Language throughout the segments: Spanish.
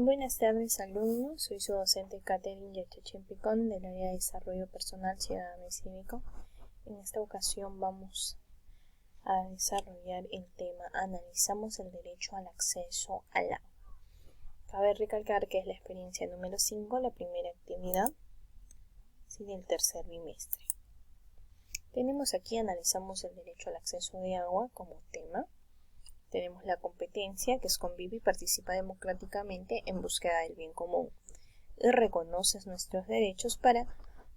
Buenas tardes, alumnos. Soy su docente Catherine Yachachín Picón del área de Desarrollo Personal, Ciudadano y Cívico. En esta ocasión vamos a desarrollar el tema Analizamos el derecho al acceso al agua. Cabe recalcar que es la experiencia número 5, la primera actividad del tercer bimestre. Tenemos aquí Analizamos el derecho al acceso de agua como tema. Tenemos la competencia, que es convive y participa democráticamente en búsqueda del bien común y reconoce nuestros derechos para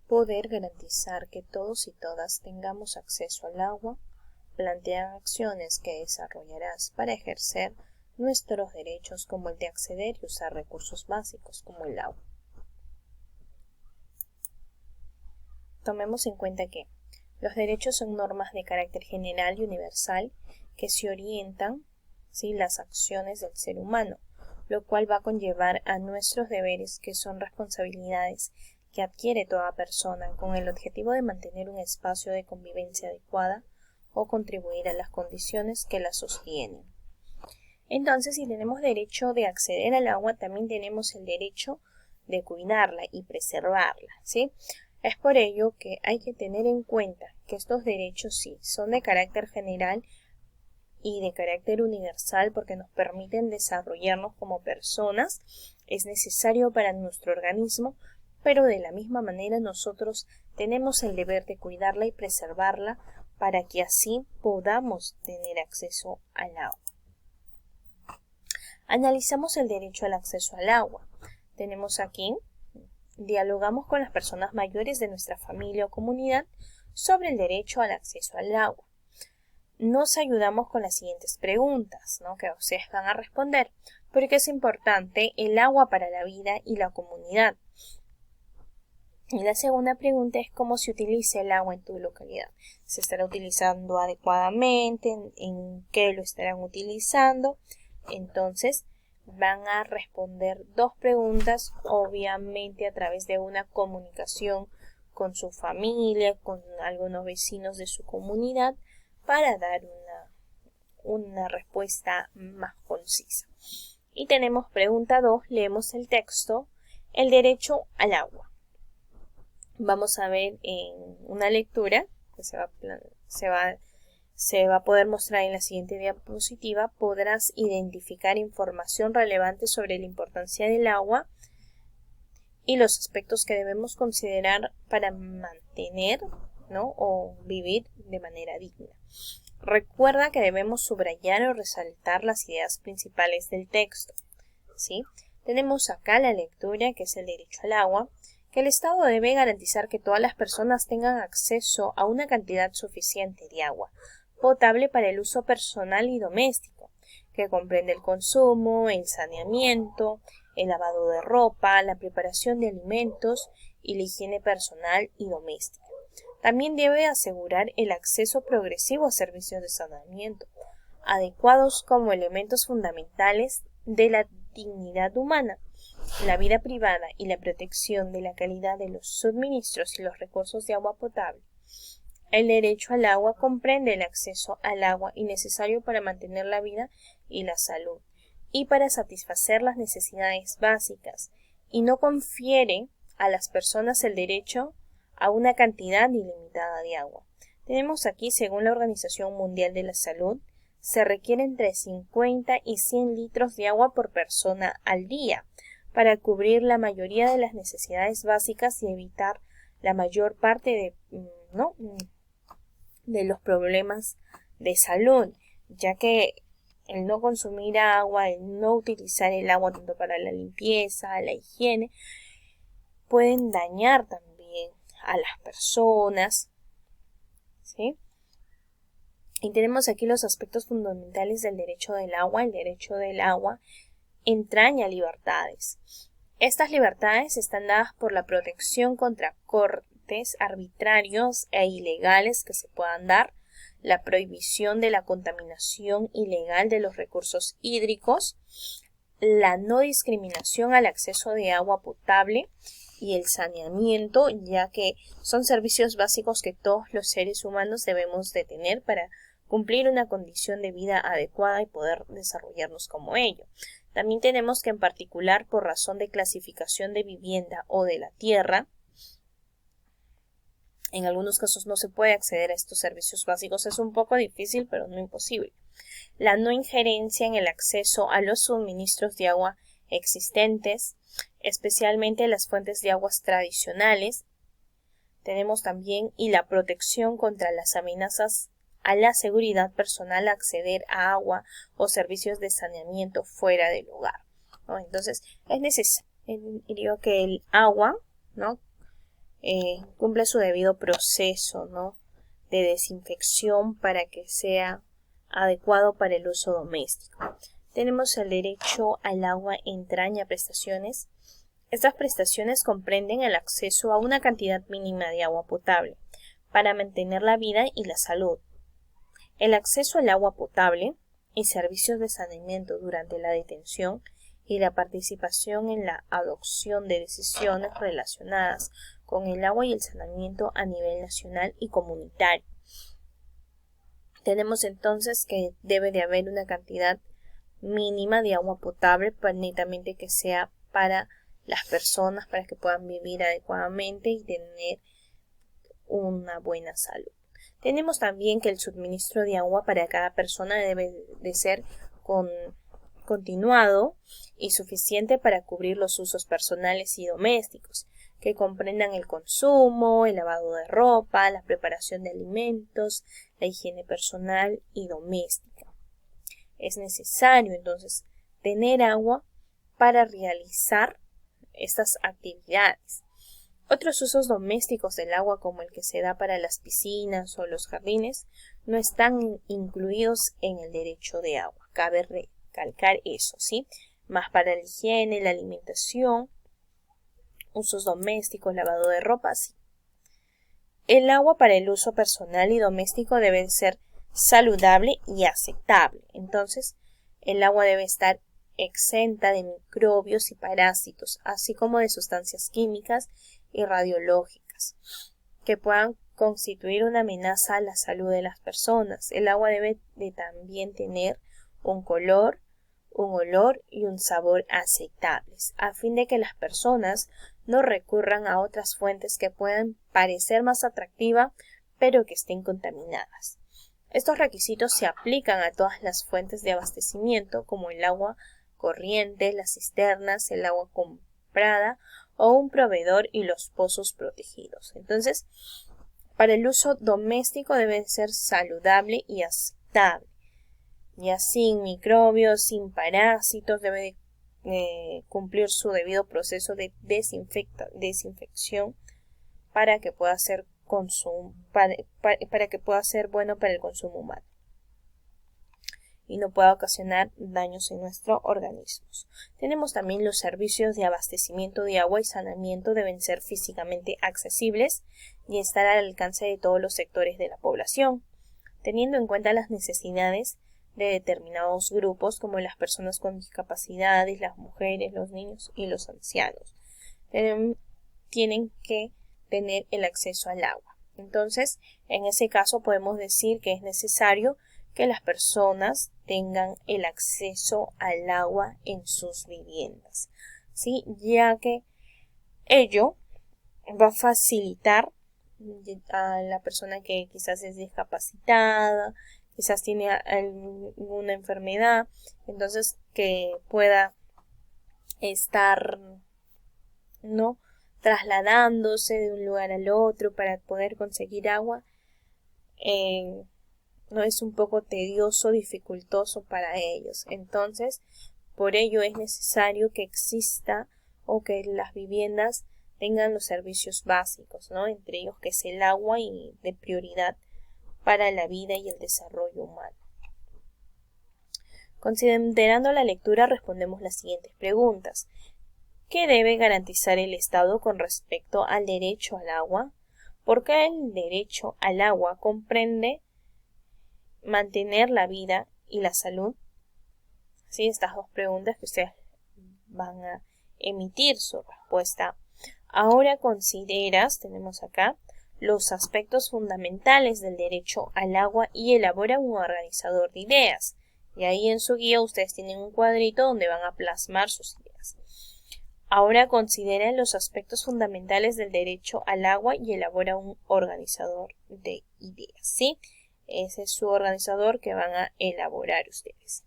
poder garantizar que todos y todas tengamos acceso al agua. Plantea acciones que desarrollarás para ejercer nuestros derechos, como el de acceder y usar recursos básicos como el agua. Tomemos en cuenta que los derechos son normas de carácter general y universal que se orientan las acciones del ser humano, lo cual va a conllevar a nuestros deberes, que son responsabilidades que adquiere toda persona con el objetivo de mantener un espacio de convivencia adecuada o contribuir a las condiciones que la sostienen. Entonces, si tenemos derecho de acceder al agua, también tenemos el derecho de cuidarla y preservarla, ¿sí? Es por ello que hay que tener en cuenta que estos derechos sí son de carácter general y de carácter universal porque nos permiten desarrollarnos como personas. Es necesario para nuestro organismo, pero de la misma manera nosotros tenemos el deber de cuidarla y preservarla para que así podamos tener acceso al agua. Analizamos el derecho al acceso al agua. Tenemos aquí, dialogamos con las personas mayores de nuestra familia o comunidad sobre el derecho al acceso al agua. Nos ayudamos con las siguientes preguntas, que ustedes van a responder. ¿Por qué es importante el agua para la vida y la comunidad? Y la segunda pregunta es cómo se utiliza el agua en tu localidad. ¿Se estará utilizando adecuadamente? ¿En qué lo estarán utilizando? Entonces, van a responder dos preguntas, obviamente a través de una comunicación con su familia, con algunos vecinos de su comunidad, para dar una respuesta más concisa. Y tenemos pregunta 2, leemos el texto, el derecho al agua. Vamos a ver en una lectura que se va a poder mostrar en la siguiente diapositiva. Podrás identificar información relevante sobre la importancia del agua y los aspectos que debemos considerar para mantener, o vivir de manera digna. Recuerda que debemos subrayar o resaltar las ideas principales del texto, ¿sí? Tenemos acá la lectura, que es el derecho al agua, que el Estado debe garantizar que todas las personas tengan acceso a una cantidad suficiente de agua potable para el uso personal y doméstico, que comprende el consumo, el saneamiento, el lavado de ropa, la preparación de alimentos y la higiene personal y doméstica. También debe asegurar el acceso progresivo a servicios de saneamiento, adecuados como elementos fundamentales de la dignidad humana, la vida privada y la protección de la calidad de los suministros y los recursos de agua potable. El derecho al agua comprende el acceso al agua innecesario para mantener la vida y la salud y para satisfacer las necesidades básicas, y no confiere a las personas el derecho a una cantidad ilimitada de agua. Tenemos aquí, según la Organización Mundial de la Salud, se requiere entre 50 y 100 litros de agua por persona al día para cubrir la mayoría de las necesidades básicas y evitar la mayor parte de los problemas de salud, ya que el no consumir agua, el no utilizar el agua tanto para la limpieza, la higiene, pueden dañar también a las personas, ¿sí? Y tenemos aquí los aspectos fundamentales del derecho del agua. El derecho del agua entraña libertades. Estas libertades están dadas por la protección contra cortes arbitrarios e ilegales que se puedan dar, la prohibición de la contaminación ilegal de los recursos hídricos, la no discriminación al acceso de agua potable y el saneamiento, ya que son servicios básicos que todos los seres humanos debemos de tener para cumplir una condición de vida adecuada y poder desarrollarnos como ello. También tenemos que en particular por razón de clasificación de vivienda o de la tierra, en algunos casos no se puede acceder a estos servicios básicos. Es un poco difícil, pero no imposible. La no injerencia en el acceso a los suministros de agua existentes, especialmente las fuentes de aguas tradicionales. Tenemos también y la protección contra las amenazas a la seguridad personal a acceder a agua o servicios de saneamiento fuera del hogar, ¿no? Entonces, es necesario que el agua, ¿no? Cumpla su debido proceso, ¿no? de desinfección para que sea adecuado para el uso doméstico. Tenemos el derecho al agua entraña prestaciones. Estas prestaciones comprenden el acceso a una cantidad mínima de agua potable para mantener la vida y la salud, el acceso al agua potable y servicios de saneamiento durante la detención y la participación en la adopción de decisiones relacionadas con el agua y el saneamiento a nivel nacional y comunitario. Tenemos entonces que debe de haber una cantidad mínima de agua potable, netamente que sea para las personas, para que puedan vivir adecuadamente y tener una buena salud. Tenemos también que el suministro de agua para cada persona debe de ser continuado y suficiente para cubrir los usos personales y domésticos, que comprendan el consumo, el lavado de ropa, la preparación de alimentos, la higiene personal y doméstica. Es necesario entonces tener agua para realizar estas actividades. Otros usos domésticos del agua, como el que se da para las piscinas o los jardines, no están incluidos en el derecho de agua. Cabe recalcar eso, ¿sí? Más para la higiene, la alimentación, usos domésticos, lavado de ropa, sí. El agua para el uso personal y doméstico debe ser saludable y aceptable. Entonces, el agua debe estar exenta de microbios y parásitos, así como de sustancias químicas y radiológicas que puedan constituir una amenaza a la salud de las personas. El agua debe de también tener un color, un olor y un sabor aceptables, a fin de que las personas no recurran a otras fuentes que puedan parecer más atractivas, pero que estén contaminadas. Estos requisitos se aplican a todas las fuentes de abastecimiento, como el agua corriente, las cisternas, el agua comprada o un proveedor y los pozos protegidos. Entonces, para el uso doméstico debe ser saludable y aceptable, ya sin microbios, sin parásitos, debe cumplir su debido proceso de desinfección para que pueda ser para que pueda ser bueno para el consumo humano y no pueda ocasionar daños en nuestro organismo. Tenemos también los servicios de abastecimiento de agua y saneamiento deben ser físicamente accesibles y estar al alcance de todos los sectores de la población, teniendo en cuenta las necesidades de determinados grupos como las personas con discapacidades, las mujeres, los niños y los ancianos. Tienen que tener el acceso al agua. Entonces, en ese caso podemos decir que es necesario que las personas tengan el acceso al agua en sus viviendas, ¿sí? Ya que ello va a facilitar a la persona que quizás es discapacitada, quizás tiene alguna enfermedad, entonces que pueda estar, ¿no?, trasladándose de un lugar al otro para poder conseguir agua. No es un poco tedioso, dificultoso para ellos. Entonces, por ello es necesario que exista o que las viviendas tengan los servicios básicos, ¿no? Entre ellos que es el agua y de prioridad para la vida y el desarrollo humano. Considerando la lectura, respondemos las siguientes preguntas. ¿Qué debe garantizar el Estado con respecto al derecho al agua? Porque el derecho al agua comprende mantener la vida y la salud. ¿Sí? Estas dos preguntas que ustedes van a emitir su respuesta. Ahora consideras, tenemos acá, los aspectos fundamentales del derecho al agua y elabora un organizador de ideas. Y ahí en su guía ustedes tienen un cuadrito donde van a plasmar sus ideas. Ahora consideren los aspectos fundamentales del derecho al agua y elabora un organizador de ideas, ¿sí? Ese es su organizador que van a elaborar ustedes.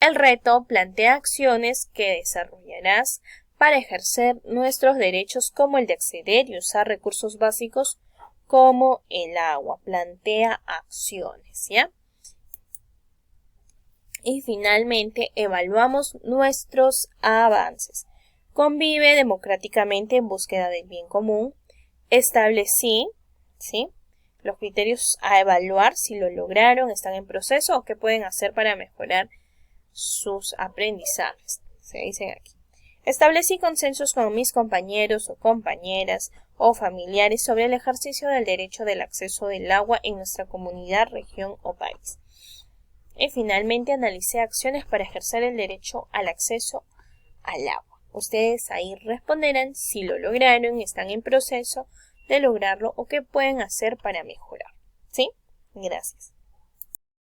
El reto plantea acciones que desarrollarás para ejercer nuestros derechos como el de acceder y usar recursos básicos como el agua. Plantea acciones, ¿ya? Y finalmente evaluamos nuestros avances. Convive democráticamente en búsqueda del bien común. Establecí, ¿sí?, los criterios a evaluar, si lo lograron, están en proceso o qué pueden hacer para mejorar sus aprendizajes. Se dicen aquí. Establecí consensos con mis compañeros o compañeras o familiares sobre el ejercicio del derecho del acceso del agua en nuestra comunidad, región o país. Y finalmente analicé acciones para ejercer el derecho al acceso al agua. Ustedes ahí responderán si lo lograron, están en proceso de lograrlo o qué pueden hacer para mejorar. ¿Sí? Gracias.